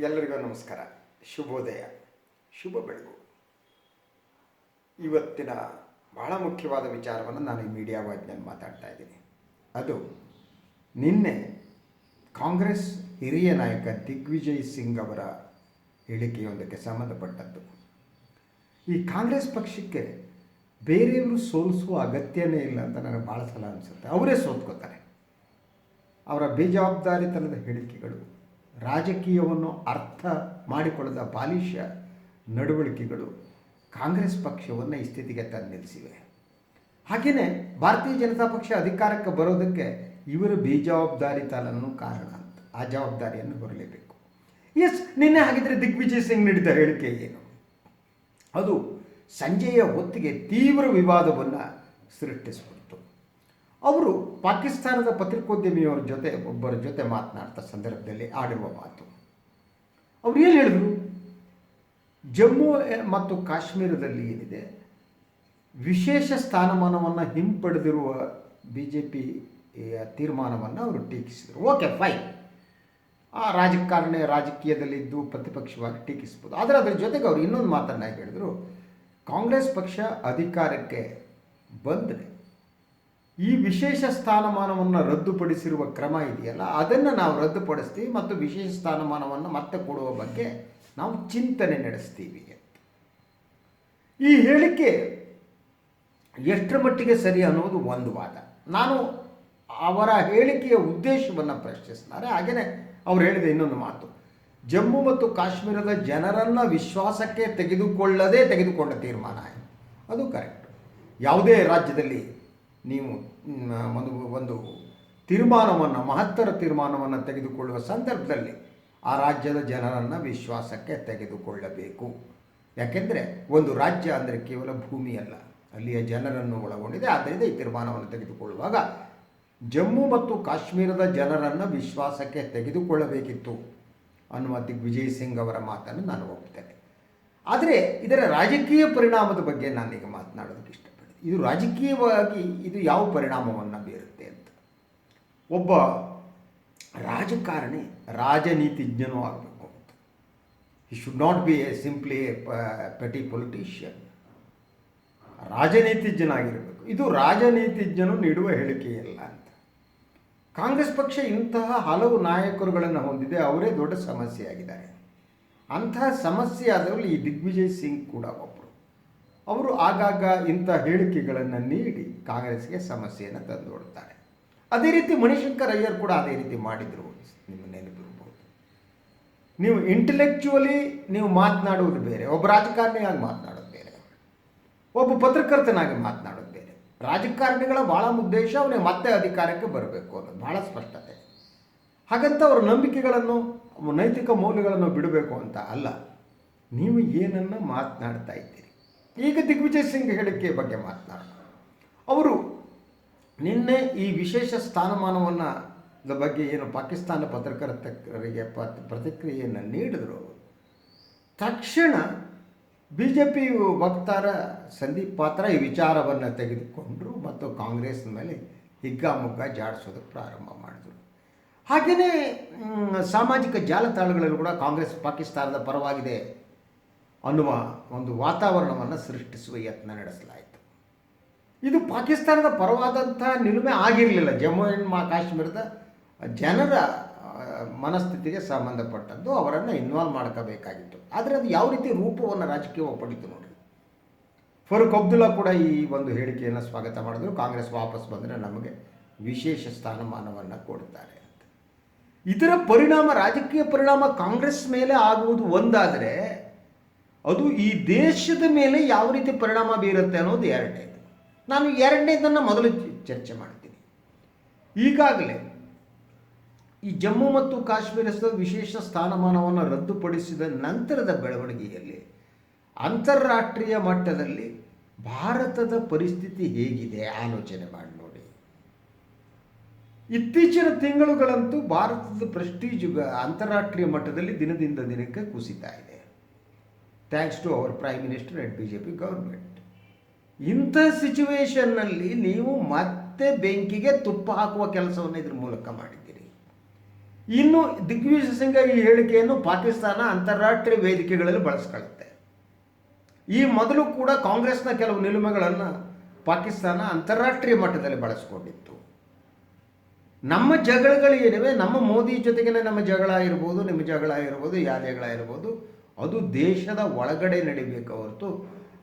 ಎಲ್ಲರಿಗೂ ನಮಸ್ಕಾರ, ಶುಭೋದಯ, ಶುಭ ಬೆಳಗು. ಇವತ್ತಿನ ಬಹಳ ಮುಖ್ಯವಾದ ವಿಚಾರವನ್ನು ನಾನು ಈ ಮೀಡಿಯಾ ವಾಹಿನಿಯಲ್ಲಿ ಮಾತಾಡ್ತಾ ಇದ್ದೀನಿ. ಅದು ನಿನ್ನೆ ಕಾಂಗ್ರೆಸ್ ಹಿರಿಯ ನಾಯಕ ದಿಗ್ವಿಜಯ್ ಸಿಂಗ್ ಅವರ ಹೇಳಿಕೆಯೊಂದಕ್ಕೆ ಸಂಬಂಧಪಟ್ಟದ್ದು. ಈ ಕಾಂಗ್ರೆಸ್ ಪಕ್ಷಕ್ಕೆ ಬೇರೆಯವರು ಸೋಲಿಸುವ ಅಗತ್ಯನೇ ಇಲ್ಲ ಅಂತ ನನಗೆ ಭಾಳ ಸಲ ಅನಿಸುತ್ತೆ. ಅವರೇ ಸೋತ್ಕೋತಾರೆ. ಅವರ ಬೇಜವಾಬ್ದಾರಿತನದ ಹೇಳಿಕೆಗಳು, ರಾಜಕೀಯವನ್ನು ಅರ್ಥ ಮಾಡಿಕೊಳ್ಳದ ಬಾಲಿಶ ನಡವಳಿಕೆಗಳು ಕಾಂಗ್ರೆಸ್ ಪಕ್ಷವನ್ನು ಈ ಸ್ಥಿತಿಗೆ ತಂದು ನಿಲ್ಲಿಸಿವೆ. ಹಾಗೆಯೇ ಭಾರತೀಯ ಜನತಾ ಪಕ್ಷ ಅಧಿಕಾರಕ್ಕೆ ಬರೋದಕ್ಕೆ ಇವರ ಬೇಜವಾಬ್ದಾರಿತನೂ ಕಾರಣ ಅಂತ. ಆ ಜವಾಬ್ದಾರಿಯನ್ನು ಹೊರಲೇಬೇಕು. ನಿನ್ನೆ ಹಾಗಿದ್ರೆ ದಿಗ್ವಿಜಯ್ ಸಿಂಗ್ ನೀಡಿದ ಹೇಳಿಕೆ ಏನು? ಅದು ಸಂಜೆಯ ಹೊತ್ತಿಗೆ ತೀವ್ರ ವಿವಾದವನ್ನು ಸೃಷ್ಟಿಸಿಬಿಡ್ತು. ಅವರು ಪಾಕಿಸ್ತಾನದ ಪತ್ರಿಕೋದ್ಯಮಿಯವರ ಒಬ್ಬರ ಜೊತೆ ಮಾತನಾಡ್ತಾ ಸಂದರ್ಭದಲ್ಲಿ ಆಡಿರುವ ಮಾತು. ಅವರು ಏನು ಹೇಳಿದರು? ಜಮ್ಮು ಮತ್ತು ಕಾಶ್ಮೀರದಲ್ಲಿ ಏನಿದೆ ವಿಶೇಷ ಸ್ಥಾನಮಾನವನ್ನು ಹಿಂಪಡೆದಿರುವ BJP ತೀರ್ಮಾನವನ್ನು ಅವರು ಟೀಕಿಸಿದರು. Okay, fine. ಆ ರಾಜಕೀಯದಲ್ಲಿದ್ದು ಪ್ರತಿಪಕ್ಷವಾಗಿ ಟೀಕಿಸ್ಬೋದು. ಆದರೆ ಅದರ ಜೊತೆಗೆ ಅವರು ಇನ್ನೊಂದು ಮಾತನ್ನು ಹೇಳಿದರು. ಕಾಂಗ್ರೆಸ್ ಪಕ್ಷ ಅಧಿಕಾರಕ್ಕೆ ಬಂದರೆ ಈ ವಿಶೇಷ ಸ್ಥಾನಮಾನವನ್ನು ರದ್ದುಪಡಿಸಿರುವ ಕ್ರಮ ಇದೆಯಲ್ಲ, ಅದನ್ನು ನಾವು ರದ್ದುಪಡಿಸ್ತೀವಿ ಮತ್ತು ವಿಶೇಷ ಸ್ಥಾನಮಾನವನ್ನು ಮತ್ತೆ ಕೊಡುವ ಬಗ್ಗೆ ನಾವು ಚಿಂತನೆ ನಡೆಸ್ತೀವಿ ಅಂತ. ಈ ಹೇಳಿಕೆ ಎಷ್ಟರ ಮಟ್ಟಿಗೆ ಸರಿ ಅನ್ನೋದು ಒಂದು ವಾದ. ನಾನು ಅವರ ಹೇಳಿಕೆಯ ಉದ್ದೇಶವನ್ನು ಪ್ರಶ್ನಿಸ್ತಾರೆ. ಹಾಗೆಯೇ ಅವ್ರು ಹೇಳಿದ ಇನ್ನೊಂದು ಮಾತು, ಜಮ್ಮು ಮತ್ತು ಕಾಶ್ಮೀರದ ಜನರನ್ನು ವಿಶ್ವಾಸಕ್ಕೆ ತೆಗೆದುಕೊಂಡ ತೀರ್ಮಾನ. ಅದು ಕರೆಕ್ಟ್. ಯಾವುದೇ ರಾಜ್ಯದಲ್ಲಿ ನೀವು ಒಂದು ತೀರ್ಮಾನವನ್ನು, ಮಹತ್ತರ ತೀರ್ಮಾನವನ್ನು ತೆಗೆದುಕೊಳ್ಳುವ ಸಂದರ್ಭದಲ್ಲಿ ಆ ರಾಜ್ಯದ ಜನರನ್ನು ವಿಶ್ವಾಸಕ್ಕೆ ತೆಗೆದುಕೊಳ್ಳಬೇಕು. ಯಾಕೆಂದರೆ ಒಂದು ರಾಜ್ಯ ಅಂದರೆ ಕೇವಲ ಭೂಮಿಯಲ್ಲ, ಅಲ್ಲಿಯ ಜನರನ್ನು ಒಳಗೊಂಡಿದೆ. ಆದ್ದರಿಂದ ಈ ತೀರ್ಮಾನವನ್ನು ತೆಗೆದುಕೊಳ್ಳುವಾಗ ಜಮ್ಮು ಮತ್ತು ಕಾಶ್ಮೀರದ ಜನರನ್ನು ವಿಶ್ವಾಸಕ್ಕೆ ತೆಗೆದುಕೊಳ್ಳಬೇಕಿತ್ತು ಅನ್ನುವ ದಿಗ್ವಿಜಯ್ ಸಿಂಗ್ ಅವರ ಮಾತನ್ನು ನಾನು ಒಪ್ತೇನೆ. ಆದರೆ ಇದರ ರಾಜಕೀಯ ಪರಿಣಾಮದ ಬಗ್ಗೆ ನಾನೀಗ ಮಾತನಾಡೋದಕ್ಕೆ ಇಷ್ಟಪಡ್ತೀನಿ. ಇದು ರಾಜಕೀಯವಾಗಿ ಇದು ಯಾವ ಪರಿಣಾಮವನ್ನು ಬೀರುತ್ತೆ ಅಂತ. ಒಬ್ಬ ರಾಜಕಾರಣಿ ರಾಜನೀತಿಜ್ಞನೂ ಆಗಬೇಕು ಅಂತ. He should not be simply petty politician. ರಾಜನೀತಿಜ್ಞನಾಗಿರಬೇಕು. ಇದು ರಾಜನೀತಿಜ್ಞನು ನೀಡುವ ಹೇಳಿಕೆಯಲ್ಲ ಅಂತ. ಕಾಂಗ್ರೆಸ್ ಪಕ್ಷ ಇಂತಹ ಹಲವು ನಾಯಕರುಗಳನ್ನು ಹೊಂದಿದೆ. ಅವರೇ ದೊಡ್ಡ ಸಮಸ್ಯೆಯಾಗಿದ್ದಾರೆ. ಅಂತಹ ಸಮಸ್ಯೆ ಆದರಲ್ಲಿ ಈ ದಿಗ್ವಿಜಯ್ ಸಿಂಗ್ ಕೂಡ ಒಬ್ಬರು. ಅವರು ಆಗಾಗ ಇಂಥ ಹೇಳಿಕೆಗಳನ್ನು ನೀಡಿ ಕಾಂಗ್ರೆಸ್ಗೆ ಸಮಸ್ಯೆಯನ್ನು ತಂದುಕೊಡ್ತಾರೆ. ಅದೇ ರೀತಿ ಮಣಿಶಂಕರ್ ಅಯ್ಯರ್ ಕೂಡ ಅದೇ ರೀತಿ ಮಾಡಿದರು. ನಿಮ್ಮ ನೆನಪಿರ್ಬೋದು. ನೀವು ಇಂಟೆಲೆಕ್ಚುವಲಿ ನೀವು ಮಾತನಾಡುವುದು ಬೇರೆ, ಒಬ್ಬ ರಾಜಕಾರಣಿಯಾಗಿ ಮಾತನಾಡೋದು ಬೇರೆ, ಒಬ್ಬ ಪತ್ರಕರ್ತನಾಗಿ ಮಾತನಾಡೋದು ಬೇರೆ. ರಾಜಕಾರಣಿಗಳ ಭಾಳ ಉದ್ದೇಶ ಅವನಿಗೆ ಮತ್ತೆ ಅಧಿಕಾರಕ್ಕೆ ಬರಬೇಕು ಅನ್ನೋದು ಭಾಳ ಸ್ಪಷ್ಟತೆ. ಹಾಗಂತ ಅವರ ನಂಬಿಕೆಗಳನ್ನು, ನೈತಿಕ ಮೌಲ್ಯಗಳನ್ನು ಬಿಡಬೇಕು ಅಂತ ಅಲ್ಲ. ನೀವು ಏನನ್ನು ಮಾತನಾಡ್ತಾ ಇದ್ದೀರಿ? ಈಗ ದಿಗ್ವಿಜಯ್ ಸಿಂಗ್ ಹೇಳಿಕೆ ಬಗ್ಗೆ ಮಾತನಾಡೋಣ. ಅವರು ನಿನ್ನೆ ಈ ವಿಶೇಷ ಸ್ಥಾನಮಾನವನ್ನು ಬಗ್ಗೆ ಏನು ಪಾಕಿಸ್ತಾನ ಪತ್ರಕರ್ತರಿಗೆ ಪ್ರತಿಕ್ರಿಯೆಯನ್ನು ನೀಡಿದರು. ತಕ್ಷಣ BJP ವಕ್ತಾರ ಸಂದೀಪ್ ಪಾತ್ರ ಈ ವಿಚಾರವನ್ನು ತೆಗೆದುಕೊಂಡರು ಮತ್ತು ಕಾಂಗ್ರೆಸ್ ಮೇಲೆ ಹಿಗ್ಗಾಮುಗ್ಗಾ ಜಾಡಿಸೋದಕ್ಕೆ ಪ್ರಾರಂಭ ಮಾಡಿದರು. ಹಾಗೆಯೇ ಸಾಮಾಜಿಕ ಜಾಲತಾಣಗಳಲ್ಲೂ ಕೂಡ ಕಾಂಗ್ರೆಸ್ ಪಾಕಿಸ್ತಾನದ ಪರವಾಗಿದೆ ಅನ್ನುವ ಒಂದು ವಾತಾವರಣವನ್ನು ಸೃಷ್ಟಿಸುವ ಯತ್ನ ನಡೆಸಲಾಯಿತು. ಇದು ಪಾಕಿಸ್ತಾನದ ಪರವಾದಂಥ ನಿಲುಮೆ ಆಗಿರಲಿಲ್ಲ. ಜಮ್ಮು ಆ್ಯಂಡ್ ಕಾಶ್ಮೀರದ ಜನರ ಮನಸ್ಥಿತಿಗೆ ಸಂಬಂಧಪಟ್ಟದ್ದು. ಅವರನ್ನು ಇನ್ವಾಲ್ವ್ ಮಾಡ್ಕೋಬೇಕಾಗಿತ್ತು. ಆದರೆ ಅದು ಯಾವ ರೀತಿ ರೂಪವನ್ನು ರಾಜಕೀಯವಾಗಿ ಪಡೀತು ನೋಡಿ. ಫರೂಕ್ ಅಬ್ದುಲ್ಲಾ ಕೂಡ ಈ ಒಂದು ಹೇಳಿಕೆಯನ್ನು ಸ್ವಾಗತ ಮಾಡಿದ್ರು. ಕಾಂಗ್ರೆಸ್ ವಾಪಸ್ ಬಂದರೆ ನಮಗೆ ವಿಶೇಷ ಸ್ಥಾನಮಾನವನ್ನು ಕೊಡ್ತಾರೆ ಅಂತ. ಇದರ ಪರಿಣಾಮ, ರಾಜಕೀಯ ಪರಿಣಾಮ ಕಾಂಗ್ರೆಸ್ ಮೇಲೆ ಆಗುವುದು ಒಂದಾದರೆ, ಅದು ಈ ದೇಶದ ಮೇಲೆ ಯಾವ ರೀತಿ ಪರಿಣಾಮ ಬೀರುತ್ತೆ ಅನ್ನೋದು ಎರಡನೇದು. ನಾನು ಎರಡನೇದನ್ನು ಮೊದಲು ಚರ್ಚೆ ಮಾಡ್ತೀನಿ. ಈಗಾಗಲೇ ಈ ಜಮ್ಮು ಮತ್ತು ಕಾಶ್ಮೀರದ ವಿಶೇಷ ಸ್ಥಾನಮಾನವನ್ನು ರದ್ದುಪಡಿಸಿದ ನಂತರದ ಬೆಳವಣಿಗೆಯಲ್ಲಿ ಅಂತಾರಾಷ್ಟ್ರೀಯ ಮಟ್ಟದಲ್ಲಿ ಭಾರತದ ಪರಿಸ್ಥಿತಿ ಹೇಗಿದೆ ಆಲೋಚನೆ ಮಾಡಿ ನೋಡಿ. ಇತ್ತೀಚಿನ ತಿಂಗಳುಗಳಂತೂ ಭಾರತದ ಪ್ರೆಸ್ಟೀಜ್ ಅಂತಾರಾಷ್ಟ್ರೀಯ ಮಟ್ಟದಲ್ಲಿ ದಿನದಿಂದ ದಿನಕ್ಕೆ ಕುಸಿತಾ ಇದೆ. Thanks to our prime minister and BJP government. ಇಂಥ ಸಿಚುವೇಷನ್ನಲ್ಲಿ ನೀವು ಮತ್ತೆ ಬೆಂಕಿಗೆ ತುಪ್ಪ ಹಾಕುವ ಕೆಲಸವನ್ನು ಇದ್ರ ಮೂಲಕ ಮಾಡಿದ್ದೀರಿ. ಇನ್ನು ದಿಗ್ವಿಜಯ್ ಸಿಂಗ್ ಈ ಹೇಳಿಕೆಯನ್ನು ಪಾಕಿಸ್ತಾನ ಅಂತಾರಾಷ್ಟ್ರೀಯ ವೇದಿಕೆಗಳಲ್ಲಿ ಬಳಸ್ಕೊಳ್ಳುತ್ತೆ. ಈ ಮೊದಲು ಕೂಡ ಕಾಂಗ್ರೆಸ್ನ ಕೆಲವು ನಿಲುಮೆಗಳನ್ನು ಪಾಕಿಸ್ತಾನ ಅಂತಾರಾಷ್ಟ್ರೀಯ ಮಟ್ಟದಲ್ಲಿ ಬಳಸ್ಕೊಂಡಿತ್ತು. ನಮ್ಮ ಜಗಳಗಳು ಏನಿವೆ, ನಮ್ಮ ಮೋದಿ ಜೊತೆಗಿನ ನಮ್ಮ ಜಗಳ ಇರ್ಬೋದು, ನಿಮ್ಮ ಜಗಳ ಇರ್ಬೋದು, ಯಾವ ಜಗಳ ಇರ್ಬೋದು, ಅದು ದೇಶದ ಒಳಗಡೆ ನಡಿಬೇಕು ಹೊರತು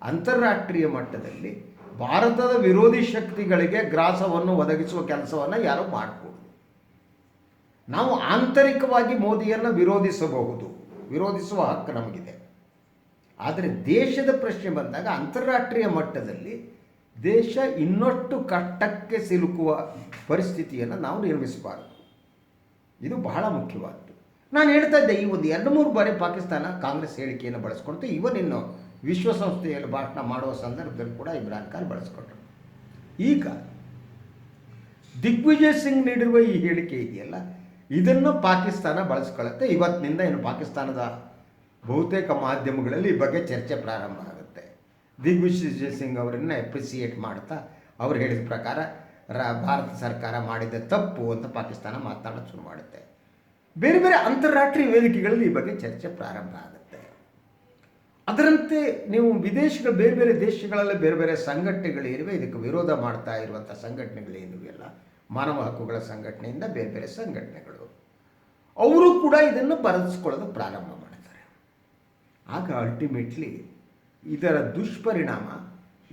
ಅಂತಾರಾಷ್ಟ್ರೀಯ ಮಟ್ಟದಲ್ಲಿ ಭಾರತದ ವಿರೋಧಿ ಶಕ್ತಿಗಳಿಗೆ ಗ್ರಾಸವನ್ನು ಒದಗಿಸುವ ಕೆಲಸವನ್ನು ಯಾರೂ ಮಾಡಕೂಡದು. ನಾವು ಆಂತರಿಕವಾಗಿ ಮೋದಿಯನ್ನು ವಿರೋಧಿಸಬಹುದು, ವಿರೋಧಿಸುವ ಹಕ್ಕು ನಮಗಿದೆ. ಆದರೆ ದೇಶದ ಪ್ರಶ್ನೆ ಬಂದಾಗ ಅಂತಾರಾಷ್ಟ್ರೀಯ ಮಟ್ಟದಲ್ಲಿ ದೇಶ ಇನ್ನಷ್ಟು ಕಷ್ಟಕ್ಕೆ ಸಿಲುಕುವ ಪರಿಸ್ಥಿತಿಯನ್ನು ನಾವು ನಿರ್ಮಿಸಬಾರದು. ಇದು ಬಹಳ ಮುಖ್ಯವಾದ್ದು. ನಾನು ಹೇಳ್ತಾ ಇದ್ದೆ, ಈ ಒಂದು 2-3 ಬಾರಿ ಪಾಕಿಸ್ತಾನ ಕಾಂಗ್ರೆಸ್ ಹೇಳಿಕೆಯನ್ನು ಬಳಸ್ಕೊಳ್ತು. ಇನ್ನು ವಿಶ್ವಸಂಸ್ಥೆಯಲ್ಲಿ ಭಾಷಣ ಮಾಡುವ ಸಂದರ್ಭದಲ್ಲಿ ಕೂಡ ಇಮ್ರಾನ್ ಖಾನ್ ಬಳಸ್ಕೊಂಡ್ರು. ಈಗ ದಿಗ್ವಿಜಯ್ ಸಿಂಗ್ ನೀಡಿರುವ ಈ ಹೇಳಿಕೆ ಇದೆಯಲ್ಲ, ಇದನ್ನು ಪಾಕಿಸ್ತಾನ ಬಳಸ್ಕೊಳ್ಳುತ್ತೆ. ಇವತ್ತಿನಿಂದ ಇನ್ನು ಪಾಕಿಸ್ತಾನದ ಬಹುತೇಕ ಮಾಧ್ಯಮಗಳಲ್ಲಿ ಈ ಬಗ್ಗೆ ಚರ್ಚೆ ಪ್ರಾರಂಭ ಆಗುತ್ತೆ. ದಿಗ್ವಿಜಯ್ ಸಿಂಗ್ ಅವರನ್ನು ಅಪ್ರಿಸಿಯೇಟ್ ಮಾಡ್ತಾ ಅವ್ರು ಹೇಳಿದ ಪ್ರಕಾರ ಭಾರತ ಸರ್ಕಾರ ಮಾಡಿದ ತಪ್ಪು ಅಂತ ಪಾಕಿಸ್ತಾನ ಮಾತನಾಡೋದು ಶುರು ಮಾಡುತ್ತೆ. ಬೇರೆ ಬೇರೆ ಅಂತಾರಾಷ್ಟ್ರೀಯ ವೇದಿಕೆಗಳಲ್ಲಿ ಈ ಬಗ್ಗೆ ಚರ್ಚೆ ಪ್ರಾರಂಭ ಆಗುತ್ತೆ. ಅದರಂತೆ ನೀವು ಬೇರೆ ಬೇರೆ ದೇಶಗಳಲ್ಲಿ ಬೇರೆ ಬೇರೆ ಸಂಘಟನೆಗಳಿವೆ, ಇದಕ್ಕೆ ವಿರೋಧ ಮಾಡ್ತಾ ಇರುವಂಥ ಸಂಘಟನೆಗಳೇನಿವೆಯಲ್ಲ, ಮಾನವ ಹಕ್ಕುಗಳ ಸಂಘಟನೆಯಿಂದ ಬೇರೆ ಬೇರೆ ಸಂಘಟನೆಗಳು, ಅವರು ಕೂಡ ಇದನ್ನು ಬರೆಸ್ಕೊಳ್ಳೋದು ಪ್ರಾರಂಭ ಮಾಡ್ತಾರೆ. ಆಗ ಅಲ್ಟಿಮೇಟ್ಲಿ ಇದರ ದುಷ್ಪರಿಣಾಮ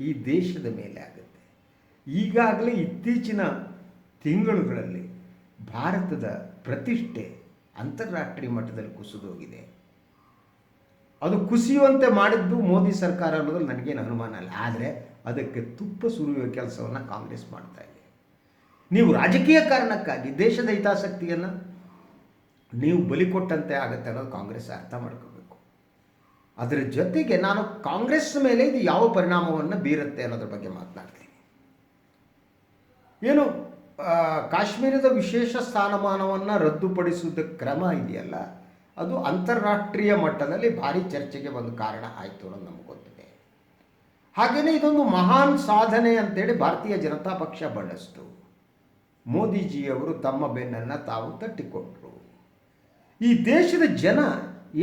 ಈ ದೇಶದ ಮೇಲೆ ಆಗುತ್ತೆ. ಈಗಾಗಲೇ ಇತ್ತೀಚಿನ ತಿಂಗಳುಗಳಲ್ಲಿ ಭಾರತದ ಪ್ರತಿಷ್ಠೆ ಅಂತಾರಾಷ್ಟ್ರೀಯ ಮಟ್ಟದಲ್ಲಿ ಕುಸಿದೋಗಿದೆ. ಅದು ಕುಸಿಯುವಂತೆ ಮಾಡಿದ್ದು ಮೋದಿ ಸರ್ಕಾರ ಅನ್ನೋದ್ರಲ್ಲಿ ನನಗೇನು ಅನುಮಾನ ಇಲ್ಲ. ಆದರೆ ಅದಕ್ಕೆ ತುಪ್ಪ ಸುರಿಯುವ ಕೆಲಸವನ್ನು ಕಾಂಗ್ರೆಸ್ ಮಾಡ್ತಾ ಇದೆ. ನೀವು ರಾಜಕೀಯ ಕಾರಣಕ್ಕಾಗಿ ದೇಶದ ಹಿತಾಸಕ್ತಿಯನ್ನು ನೀವು ಬಲಿ ಕೊಟ್ಟಂತೆ ಆಗುತ್ತೆ ಅನ್ನೋದು ಕಾಂಗ್ರೆಸ್ ಅರ್ಥ ಮಾಡ್ಕೋಬೇಕು. ಅದರ ಜೊತೆಗೆ ನಾನು ಕಾಂಗ್ರೆಸ್ ಮೇಲೆ ಇದು ಯಾವ ಪರಿಣಾಮವನ್ನು ಬೀರುತ್ತೆ ಅನ್ನೋದ್ರ ಬಗ್ಗೆ ಮಾತನಾಡ್ತೀನಿ. ಏನು ಕಾಶ್ಮೀರದ ವಿಶೇಷ ಸ್ಥಾನಮಾನವನ್ನು ರದ್ದುಪಡಿಸುವುದ ಕ್ರಮ ಇದೆಯಲ್ಲ, ಅದು ಅಂತಾರಾಷ್ಟ್ರೀಯ ಮಟ್ಟದಲ್ಲಿ ಭಾರಿ ಚರ್ಚೆಗೆ ಒಂದು ಕಾರಣ ಆಯಿತು ಅನ್ನೋದು ನಮಗೆ ಗೊತ್ತಿದೆ. ಹಾಗೆಯೇ ಇದೊಂದು ಮಹಾನ್ ಸಾಧನೆ ಅಂತೇಳಿ ಭಾರತೀಯ ಜನತಾ ಪಕ್ಷ ಬಣ್ಣಿಸ್ತು. ಮೋದಿಜಿಯವರು ತಮ್ಮ ಬೆನ್ನನ್ನು ತಾವು ತಟ್ಟಿಕೊಟ್ರು. ಈ ದೇಶದ ಜನ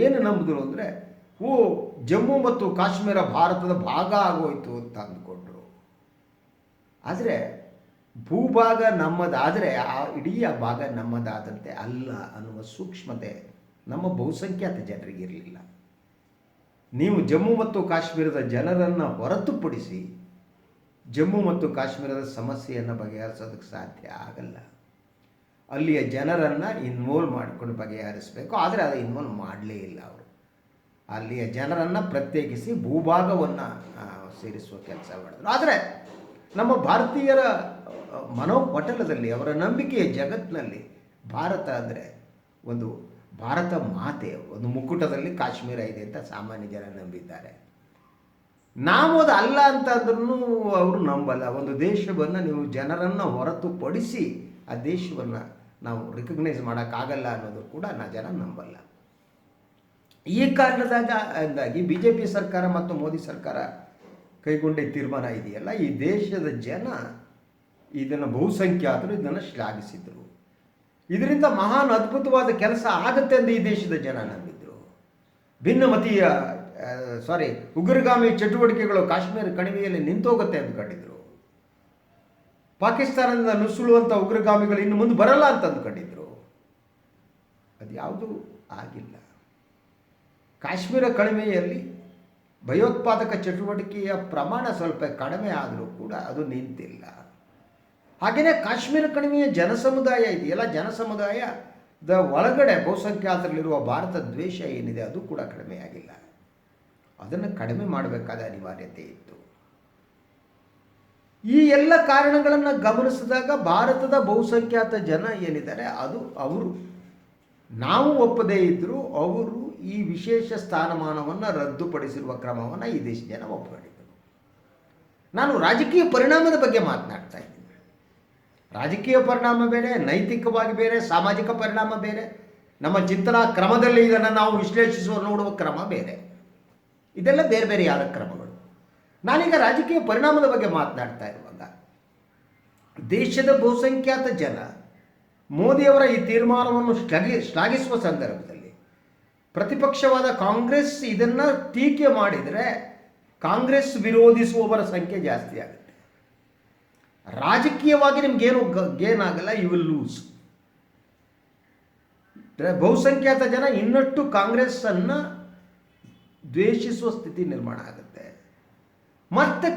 ಏನು ನಂಬಿದ್ರು ಅಂದರೆ, ಜಮ್ಮು ಮತ್ತು ಕಾಶ್ಮೀರ ಭಾರತದ ಭಾಗ ಆಗೋಯ್ತು ಅಂತ ಅಂದ್ಕೊಂಡ್ರು. ಆದರೆ ಭೂಭಾಗ ನಮ್ಮದಾದರೆ ಇಡೀ ಭಾಗ ನಮ್ಮದಾದಂತೆ ಅಲ್ಲ ಅನ್ನುವ ಸೂಕ್ಷ್ಮತೆ ನಮ್ಮ ಬಹುಸಂಖ್ಯಾತ ಜನರಿಗಿರಲಿಲ್ಲ. ನೀವು ಜಮ್ಮು ಮತ್ತು ಕಾಶ್ಮೀರದ ಜನರನ್ನು ಹೊರತುಪಡಿಸಿ ಜಮ್ಮು ಮತ್ತು ಕಾಶ್ಮೀರದ ಸಮಸ್ಯೆಯನ್ನು ಬಗೆಹರಿಸೋದಕ್ಕೆ ಸಾಧ್ಯ ಆಗಲ್ಲ. ಅಲ್ಲಿಯ ಜನರನ್ನು ಇನ್ವಾಲ್ವ್ ಮಾಡಿಕೊಂಡು ಬಗೆಹರಿಸಬೇಕು. ಆದರೆ ಅದು ಇನ್ವಾಲ್ವ್ ಮಾಡಲೇ ಇಲ್ಲ. ಅವರು ಅಲ್ಲಿಯ ಜನರನ್ನು ಪ್ರತ್ಯೇಕಿಸಿ ಭೂಭಾಗವನ್ನು ಸೇರಿಸುವ ಕೆಲಸ ಮಾಡಿದ್ರು. ಆದರೆ ನಮ್ಮ ಭಾರತೀಯರ ಮನೋಪಟಲದಲ್ಲಿ, ಅವರ ನಂಬಿಕೆಯ ಜಗತ್ತಿನಲ್ಲಿ ಭಾರತ ಅಂದರೆ ಒಂದು ಭಾರತ ಮಾತೆ, ಒಂದು ಮುಕುಟದಲ್ಲಿ ಕಾಶ್ಮೀರ ಇದೆ ಅಂತ ಸಾಮಾನ್ಯ ಜನ ನಂಬಿದ್ದಾರೆ. ನಾವು ಅದು ಅಲ್ಲ ಅಂತ ಅಂದ್ರೂ ಅವರು ನಂಬಲ್ಲ. ಒಂದು ದೇಶವನ್ನು ನೀವು ಜನರನ್ನು ಹೊರತುಪಡಿಸಿ ಆ ದೇಶವನ್ನು ನಾವು ರಿಕಗ್ನೈಸ್ ಮಾಡೋಕ್ಕಾಗಲ್ಲ ಅನ್ನೋದು ಕೂಡ ಜನ ನಂಬಲ್ಲ. ಈ ಕಾರಣದಾಗಿ BJP ಸರ್ಕಾರ ಮತ್ತು ಮೋದಿ ಸರ್ಕಾರ ಕೈಗೊಂಡ ತೀರ್ಮಾನ ಇದೆಯಲ್ಲ, ಈ ದೇಶದ ಜನ ಇದನ್ನು ಬಹುಸಂಖ್ಯಾತರು ಇದನ್ನು ಶ್ಲಾಘಿಸಿದರು. ಇದರಿಂದ ಮಹಾನ್ ಅದ್ಭುತವಾದ ಕೆಲಸ ಆಗುತ್ತೆ ಎಂದು ಈ ದೇಶದ ಜನ ನಂಬಿದ್ರು. ಭಿನ್ನಮತೀಯ ಉಗ್ರಗಾಮಿ ಚಟುವಟಿಕೆಗಳು ಕಾಶ್ಮೀರ ಕಣಿವೆಯಲ್ಲಿ ನಿಂತೋಗುತ್ತೆ ಅಂದ್ಕೊಂಡಿದ್ರು. ಪಾಕಿಸ್ತಾನದಿಂದ ನುಸುಳುವಂಥ ಉಗ್ರಗಾಮಿಗಳು ಇನ್ನು ಮುಂದೆ ಬರಲ್ಲ ಅಂತ ಅಂದ್ಕೊಂಡಿದ್ರು. ಅದು ಯಾವುದೂ ಆಗಿಲ್ಲ. ಕಾಶ್ಮೀರ ಕಣಿವೆಯಲ್ಲಿ ಭಯೋತ್ಪಾದಕ ಚಟುವಟಿಕೆಯ ಪ್ರಮಾಣ ಸ್ವಲ್ಪ ಕಡಿಮೆ ಆದರೂ ಕೂಡ ಅದು ನಿಂತಿಲ್ಲ. ಹಾಗೆಯೇ ಕಾಶ್ಮೀರ ಕಣಿವೆಯ ಜನಸಮುದಾಯ ಇದೆಯಲ್ಲ, ಜನಸಮುದಾಯದ ಒಳಗಡೆ ಬಹುಸಂಖ್ಯಾತರಲ್ಲಿರುವ ಭಾರತ ದ್ವೇಷ ಏನಿದೆ ಅದು ಕೂಡ ಕಡಿಮೆಯಾಗಿಲ್ಲ. ಅದನ್ನು ಕಡಿಮೆ ಮಾಡಬೇಕಾದ ಅನಿವಾರ್ಯತೆ ಇತ್ತು. ಈ ಎಲ್ಲ ಕಾರಣಗಳನ್ನು ಗಮನಿಸಿದಾಗ ಭಾರತದ ಬಹುಸಂಖ್ಯಾತ ಜನ ಏನಿದ್ದಾರೆ ಅವರು ನಾವು ಒಪ್ಪದೇ ಇದ್ದರೂ ಅವರು ಈ ವಿಶೇಷ ಸ್ಥಾನಮಾನವನ್ನು ರದ್ದುಪಡಿಸಿರುವ ಕ್ರಮವನ್ನು ಈ ದೇಶದ ಜನ ಒಪ್ಪಿಕೊಂಡಿದ್ದರು. ನಾನು ರಾಜಕೀಯ ಪರಿಣಾಮದ ಬಗ್ಗೆ ಮಾತನಾಡ್ತಾ ಇದ್ದೀನಿ. ರಾಜಕೀಯ ಪರಿಣಾಮ ಬೇರೆ, ನೈತಿಕವಾಗಿ ಬೇರೆ, ಸಾಮಾಜಿಕ ಪರಿಣಾಮ ಬೇರೆ, ನಮ್ಮ ಚಿಂತನಾ ಕ್ರಮದಲ್ಲಿ ಇದನ್ನು ನಾವು ವಿಶ್ಲೇಷಿಸುವ ನೋಡುವ ಕ್ರಮ ಬೇರೆ. ಇದೆಲ್ಲ ಬೇರೆ ಬೇರೆಯಾದ ಕ್ರಮಗಳು. ನಾನೀಗ ರಾಜಕೀಯ ಪರಿಣಾಮದ ಬಗ್ಗೆ ಮಾತನಾಡ್ತಾ ಇರುವಾಗ ದೇಶದ ಬಹುಸಂಖ್ಯಾತ ಜನ ಮೋದಿಯವರ ಈ ತೀರ್ಮಾನವನ್ನು ಶ್ಲಾಘಿಸುವ ಸಂದರ್ಭದಲ್ಲಿ ಪ್ರತಿಪಕ್ಷವಾದ ಕಾಂಗ್ರೆಸ್ ಇದನ್ನು ಟೀಕೆ ಮಾಡಿದರೆ ಕಾಂಗ್ರೆಸ್ ವಿರೋಧಿಸುವವರ ಸಂಖ್ಯೆ ಜಾಸ್ತಿ ಆಗುತ್ತೆ. ರಾಜಕೀಯವಾಗಿ ನಿಮ್ಗೇನು ಗೇನ್ ಆಗಲ್ಲ, ಯು ವಿಲ್ ಲೂಸ್. ಬಹುಸಂಖ್ಯಾತ ಜನ ಇನ್ನಷ್ಟು ಕಾಂಗ್ರೆಸ್ಸನ್ನು ದ್ವೇಷಿಸುವ ಸ್ಥಿತಿ ನಿರ್ಮಾಣ ಆಗುತ್ತೆ. ಮತ್ತೆ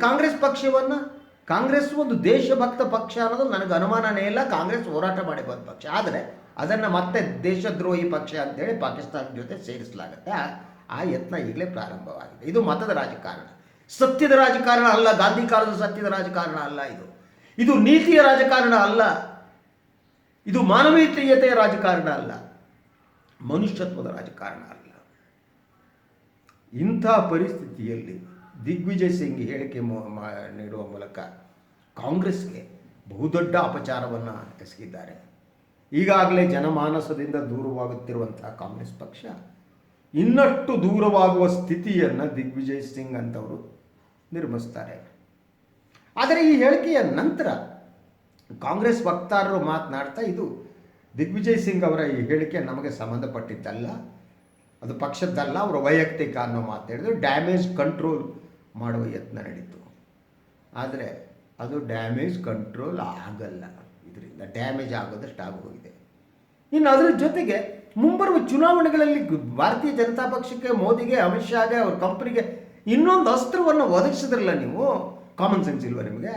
ಕಾಂಗ್ರೆಸ್ ಒಂದು ದೇಶಭಕ್ತ ಪಕ್ಷ ಅನ್ನೋದು ನನಗೆ ಅನುಮಾನನೇ ಇಲ್ಲ. ಕಾಂಗ್ರೆಸ್ ಹೋರಾಟ ಮಾಡಿ ಬಂದ ಪಕ್ಷ, ಆದರೆ ಅದನ್ನು ಮತ್ತೆ ದೇಶದ್ರೋಹಿ ಪಕ್ಷ ಅಂತೇಳಿ ಪಾಕಿಸ್ತಾನದ ಜೊತೆ ಸೇರಿಸಲಾಗುತ್ತೆ. ಆ ಯತ್ನ ಈಗಲೇ ಪ್ರಾರಂಭವಾಗಿದೆ. ಇದು ಮತದ ರಾಜಕಾರಣ, ಸತ್ಯದ ರಾಜಕಾರಣ ಅಲ್ಲ. ಗಾಂಧಿ ಕಾಲದ ಸತ್ಯದ ರಾಜಕಾರಣ ಅಲ್ಲ. ಇದು ನೀತಿಯ ರಾಜಕಾರಣ ಅಲ್ಲ. ಇದು ಮಾನವೀಯತೆಯ ರಾಜಕಾರಣ ಅಲ್ಲ. ಮನುಷ್ಯತ್ವದ ರಾಜಕಾರಣ ಅಲ್ಲ. ಇಂಥ ಪರಿಸ್ಥಿತಿಯಲ್ಲಿ ದಿಗ್ವಿಜಯ್ ಸಿಂಗ್ ಹೇಳಿಕೆ ನೀಡುವ ಮೂಲಕ ಕಾಂಗ್ರೆಸ್ಗೆ ಬಹುದೊಡ್ಡ ಅಪಚಾರವನ್ನು ಎಸಗಿದ್ದಾರೆ. ಈಗಾಗಲೇ ಜನಮಾನಸದಿಂದ ದೂರವಾಗುತ್ತಿರುವಂತಹ ಕಾಂಗ್ರೆಸ್ ಪಕ್ಷ ಇನ್ನಷ್ಟು ದೂರವಾಗುವ ಸ್ಥಿತಿಯನ್ನು ದಿಗ್ವಿಜಯ್ ಸಿಂಗ್ ಅಂತವರು ನಿರ್ಮಿಸ್ತಾರೆ. ಆದರೆ ಈ ಹೇಳಿಕೆಯ ನಂತರ ಕಾಂಗ್ರೆಸ್ ವಕ್ತಾರರು ಮಾತನಾಡ್ತಾ, ಇದು ದಿಗ್ವಿಜಯ್ ಸಿಂಗ್ ಅವರ ಈ ಹೇಳಿಕೆ ನಮಗೆ ಸಂಬಂಧಪಟ್ಟಿದ್ದಲ್ಲ, ಅದು ಪಕ್ಷದ್ದಲ್ಲ, ಅವರ ವೈಯಕ್ತಿಕ ಅನ್ನೋ ಮಾತು ಹೇಳಿದ್ರು. ಡ್ಯಾಮೇಜ್ ಕಂಟ್ರೋಲ್ ಮಾಡುವ ಯತ್ನ ನಡೀತು. ಆದರೆ ಅದು ಡ್ಯಾಮೇಜ್ ಕಂಟ್ರೋಲ್ ಆಗಲ್ಲ. ಇದರಿಂದ ಡ್ಯಾಮೇಜ್ ಆಗೋದಷ್ಟು ಆಗೋಗಿದೆ. ಇನ್ನು ಅದರ ಜೊತೆಗೆ ಮುಂಬರುವ ಚುನಾವಣೆಗಳಲ್ಲಿ ಭಾರತೀಯ ಜನತಾ ಪಕ್ಷಕ್ಕೆ, ಮೋದಿಗೆ, ಅಮಿತ್ ಶಾಗೆ, ಅವ್ರ ಕಂಪನಿಗೆ ಇನ್ನೊಂದು ಅಸ್ತ್ರವನ್ನು ಒದಗಿಸಿದ್ರಲ್ಲ ನೀವು. ಕಾಮನ್ ಸೆನ್ಸ್ ಇಲ್ವ ನಿಮಗೆ?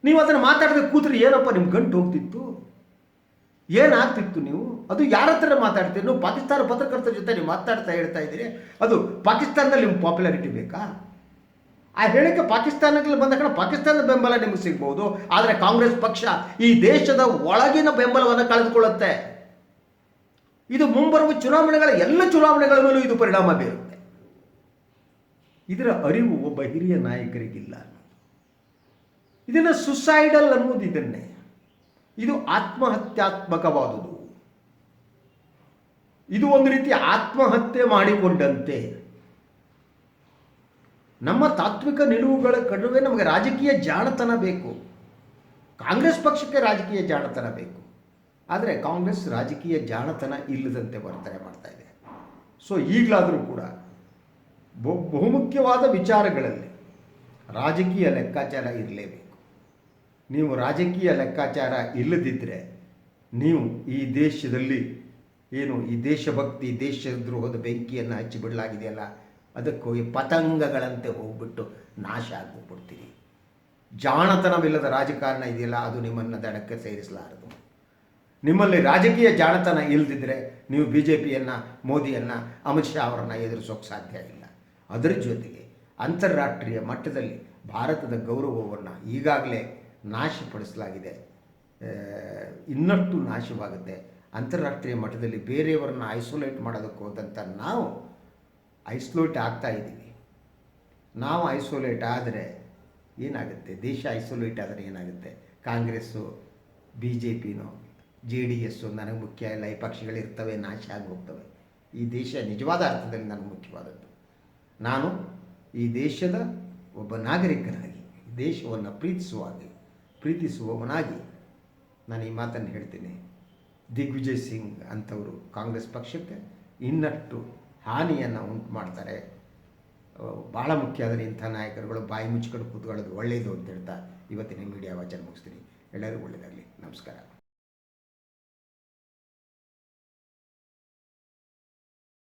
ನೀವು ಅದನ್ನು ಮಾತಾಡದೆ ಕೂತ್ರೆ ಏನಪ್ಪ ನಿಮ್ಮ ಗಂಟು ಹೋಗ್ತಿತ್ತು? ಏನಾಗ್ತಿತ್ತು? ನೀವು ಅದು ಯಾರ ಹತ್ರ ಮಾತಾಡ್ತೀರಿ? ನೀವು ಪಾಕಿಸ್ತಾನ ಪತ್ರಕರ್ತರ ಜೊತೆ ನೀವು ಹೇಳ್ತಾ ಇದ್ದೀರಿ. ಅದು ಪಾಕಿಸ್ತಾನದಲ್ಲಿ ನಿಮ್ಗೆ ಪಾಪ್ಯುಲಾರಿಟಿ ಬೇಕಾ? ಆ ಹೇಳಿಕೆ ಪಾಕಿಸ್ತಾನದಲ್ಲಿ ಬಂದ ಕಡೆ ಪಾಕಿಸ್ತಾನದ ಬೆಂಬಲ ನಿಮಗೆ ಸಿಗ್ಬೋದು, ಆದರೆ ಕಾಂಗ್ರೆಸ್ ಪಕ್ಷ ಈ ದೇಶದ ಒಳಗಿನ ಬೆಂಬಲವನ್ನು ಕಳೆದುಕೊಳ್ಳುತ್ತೆ. ಇದು ಮುಂಬರುವ ಎಲ್ಲ ಚುನಾವಣೆಗಳ ಮೇಲೂ ಇದು ಪರಿಣಾಮ ಬೀರುತ್ತೆ. ಇದರ ಅರಿವು ಒಬ್ಬ ಹಿರಿಯ ನಾಯಕರಿಗಿಲ್ಲ. ಇದನ್ನು ಸುಸೈಡಲ್ ಅನ್ನೋದು ಇದನ್ನೇ. ಇದು ಆತ್ಮಹತ್ಯಾತ್ಮಕವಾದುದು. ಇದು ಒಂದು ರೀತಿ ಆತ್ಮಹತ್ಯೆ ಮಾಡಿಕೊಂಡಂತೆ. ನಮ್ಮ ತಾತ್ವಿಕ ನಿಲುವುಗಳ ನಡುವೆ ನಮಗೆ ರಾಜಕೀಯ ಜಾಣತನ ಬೇಕು. ಕಾಂಗ್ರೆಸ್ ಪಕ್ಷಕ್ಕೆ ರಾಜಕೀಯ ಜಾಣತನ ಬೇಕು, ಆದರೆ ಕಾಂಗ್ರೆಸ್ ರಾಜಕೀಯ ಜಾಣತನ ಇಲ್ಲದಂತೆ ವರ್ತನೆ ಮಾಡ್ತಾ ಇದೆ. ಸೊ ಈಗಲಾದರೂ ಕೂಡ ಬಹುಮುಖ್ಯವಾದ ವಿಚಾರಗಳಲ್ಲಿ ರಾಜಕೀಯ ಲೆಕ್ಕಾಚಾರ ಇರಲೇಬೇಕು. ನೀವು ರಾಜಕೀಯ ಲೆಕ್ಕಾಚಾರ ಇಲ್ಲದಿದ್ದರೆ ನೀವು ಈ ದೇಶದಲ್ಲಿ ಏನು ಈ ದೇಶಭಕ್ತಿ, ದೇಶದ್ರೋಹದ ಬೆಂಕಿಯನ್ನು ಹಚ್ಚಿಬಿಡಲಾಗಿದೆಯಲ್ಲ, ಅದಕ್ಕೆ ಹೋಗಿ ಪತಂಗಗಳಂತೆ ಹೋಗ್ಬಿಟ್ಟು ನಾಶ ಆಗೋಗ್ಬಿಡ್ತೀರಿ. ಜಾಣತನವಿಲ್ಲದ ರಾಜಕಾರಣ ಇದೆಯಲ್ಲ, ಅದು ನಿಮ್ಮನ್ನು ದಡಕ್ಕೆ ಸೇರಿಸಲಾರದು. ನಿಮ್ಮಲ್ಲಿ ರಾಜಕೀಯ ಜಾಣತನ ಇಲ್ಲದಿದ್ದರೆ ನೀವು BJPಯನ್ನು, ಮೋದಿಯನ್ನು, ಅಮಿತ್ ಶಾ ಅವರನ್ನು ಎದುರಿಸೋಕೆ ಸಾಧ್ಯ ಇಲ್ಲ. ಅದರ ಜೊತೆಗೆ ಅಂತಾರಾಷ್ಟ್ರೀಯ ಮಟ್ಟದಲ್ಲಿ ಭಾರತದ ಗೌರವವನ್ನು ಈಗಾಗಲೇ ನಾಶಪಡಿಸಲಾಗಿದೆ. ಇನ್ನಷ್ಟು ನಾಶವಾಗುತ್ತೆ. ಅಂತಾರಾಷ್ಟ್ರೀಯ ಮಟ್ಟದಲ್ಲಿ ಬೇರೆಯವರನ್ನು ಐಸೋಲೇಟ್ ಮಾಡೋದಕ್ಕೆ ಹೋದಂಥ ನಾವು ಐಸೋಲೇಟ್ ಆಗ್ತಾ ಇದ್ದೀವಿ. ನಾವು ಐಸೋಲೇಟ್ ಆದರೆ ಏನಾಗುತ್ತೆ? ದೇಶ ಐಸೋಲೇಟ್ ಆದರೆ ಏನಾಗುತ್ತೆ? ಕಾಂಗ್ರೆಸ್ಸು, BJPನೋ, JDS ನನಗೆ ಮುಖ್ಯ ಇಲ್ಲ. ಈ ಪಕ್ಷಗಳಿರ್ತವೆ, ನಾಶ ಆಗಿ ಹೋಗ್ತವೆ. ಈ ದೇಶ ನಿಜವಾದ ಅರ್ಥದಲ್ಲಿ ನನಗೆ ಮುಖ್ಯವಾದದ್ದು. ನಾನು ಈ ದೇಶದ ಒಬ್ಬ ನಾಗರಿಕನಾಗಿ, ದೇಶವನ್ನು ಪ್ರೀತಿಸುವವನಾಗಿ ನಾನು ಈ ಮಾತನ್ನು ಹೇಳ್ತೀನಿ. ದಿಗ್ವಿಜಯ್ ಸಿಂಗ್ ಅಂಥವರು ಕಾಂಗ್ರೆಸ್ ಪಕ್ಷಕ್ಕೆ ಇನ್ನಷ್ಟು ಹಾನಿಯನ್ನು ಉಂಟು ಮಾಡ್ತಾರೆ. ಭಾಳ ಮುಖ್ಯ ಆದರೆ ಇಂಥ ನಾಯಕರುಗಳು ಬಾಯಿ ಮುಚ್ಕೊಂಡು ಕೂತ್ಕೊಳ್ಳೋದು ಒಳ್ಳೆಯದು ಅಂತ ಹೇಳ್ತಾ ಇವತ್ತಿನ ಮೀಡಿಯಾ ವಾಚನ ಮುಗಿಸ್ತೀನಿ. ಎಲ್ಲರಿಗೂ ಒಳ್ಳೆಯದಾಗಲಿ. ನಮಸ್ಕಾರ.